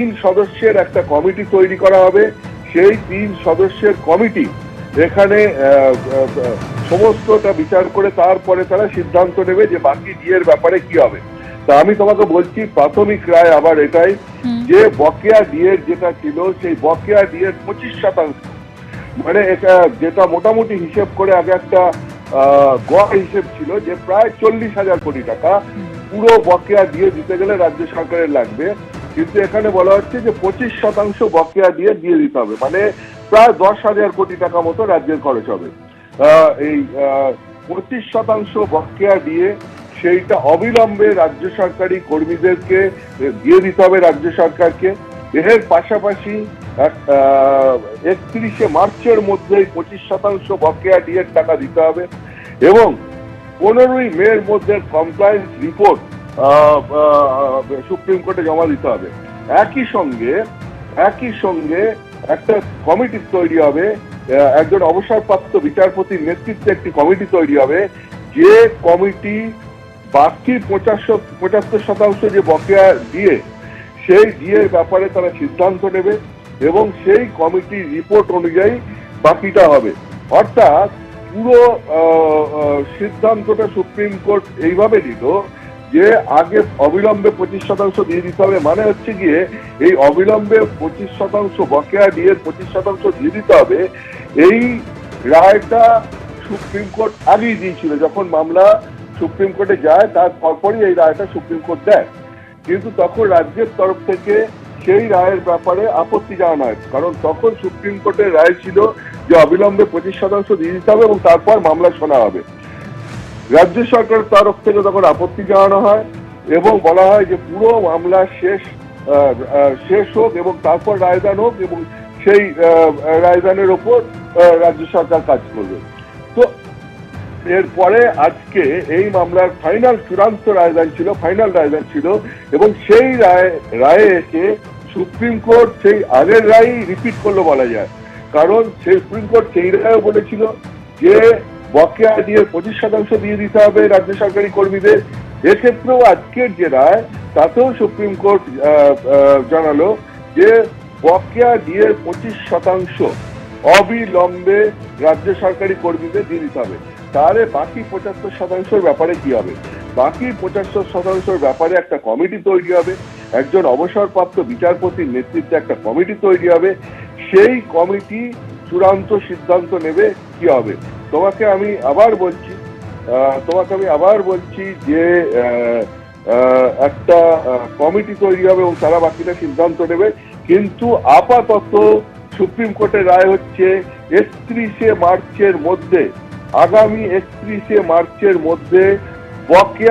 তিন সদস্যের একটা কমিটি তৈরি করা হবে। সেই তিন সদস্যের কমিটি এখানে সমস্তটা বিচার করে তারপরে তারা সিদ্ধান্ত নেবে যে বাকি ডিএর ব্যাপারে কি হবে। তা আমি তোমাকে বলছি প্রাথমিক রায় আবার এটাই যে বকেয়া ডিএর যেটা ছিল সেই বকেয়া ডিএর 25%, মানে এটা যেটা মোটামুটি হিসেব করে আগে একটা গড় হিসেব ছিল যে প্রায় 40,000 কোটি টাকা পুরো বকেয়া দিয়ে দিতে গেলে রাজ্য সরকারের লাগবে, কিন্তু এখানে বলা হচ্ছে যে 25% বকেয়া দিয়ে দিতে হবে, মানে প্রায় 10,000 কোটি টাকা মতো রাজ্যের খরচ হবে। এই 25% বকেয়া দিয়ে সেইটা অবিলম্বে রাজ্য সরকারি কর্মীদেরকে দিয়ে দিতে হবে রাজ্য সরকারকে। এর পাশাপাশি 31শে মার্চের মধ্যে 25% বকেয়া ডিএর টাকা দিতে হবে এবং 15ই মের মধ্যে কমপ্লায়েন্স রিপোর্ট সুপ্রিম কোর্টে জমা দিতে হবে। একই সঙ্গে একটা কমিটি তৈরি হবে, একজন অবসরপ্রাপ্ত বিচারপতির নেতৃত্বে একটি কমিটি তৈরি হবে, যে কমিটি বাকি 75% যে বকেয়া দিয়ে সেই ডিএর ব্যাপারে তারা সিদ্ধান্ত নেবে এবং সেই কমিটির রিপোর্ট অনুযায়ী বাকিটা হবে। অর্থাৎ পুরো সিদ্ধান্তটা সুপ্রিম কোর্ট এইভাবে দিল যে আগে অবিলম্বে 25% দিয়ে দিতে হবে, মানে হচ্ছে গিয়ে এই অবিলম্বে 25% বকেয়া ডিএর 25% দিয়ে দিতে হবে। এই রায়টা সুপ্রিম কোর্ট আগেই দিয়েছিল, যখন মামলা সুপ্রিম কোর্টে যায় তার পরপরই এই রায়টা সুপ্রিম কোর্ট দেয়, কিন্তু তখন রাজ্যের তরফ থেকে সেই রায়ের ব্যাপারে আপত্তি জানানো হয়, কারণ তখন সুপ্রিম কোর্টের রায় ছিল যে অবিলম্বে 25% দিয়ে দিতে হবে এবং তারপর মামলা শোনা হবে। রাজ্য সরকারের তরফ থেকে তখন আপত্তি জানানো হয় এবং বলা হয় যে পুরো মামলা শেষ হোক এবং তারপর রায়দান হোক এবং সেই রায়দানের ওপর রাজ্য সরকার কাজ করবে। তো এরপরে আজকে এই মামলার চূড়ান্ত রায়দান ছিল এবং সেই রায়ে এসে সুপ্রিম কোর্ট সেই আগের রায় রিপিট করলো বলা যায়, কারণ সেই সুপ্রিম কোর্ট সেই রায়ও বলেছিল যে বকেয়া দিয়ে 25% দিয়ে দিতে হবে রাজ্য সরকারি কর্মীদের। এক্ষেত্রেও আজকের যে রায় তাতেও সুপ্রিম কোর্ট জানালো যে বকেয়া দিয়ে 25% অবিলম্বে রাজ্য সরকারি কর্মীদের দিয়ে দিতে হবে। তাহলে বাকি 75%-এর ব্যাপারে কি হবে? বাকি 75%-এর ব্যাপারে একটা কমিটি তৈরি হবে, একজন অবসরপ্রাপ্ত বিচারপতির নেতৃত্বে একটা কমিটি তৈরি হবে। সেই কমিটি চূড়ান্ত সিদ্ধান্ত নেবে কি হবে। তোমাকে আমি আবার বলছি যে একটা কমিটি তৈরি হবে এবং তারা বাকিটা সিদ্ধান্ত নেবে, কিন্তু আপাতত সুপ্রিম কোর্টের রায় হচ্ছে 31শে মার্চের মধ্যে, আগামী 31শে মার্চের মধ্যে বকেয়া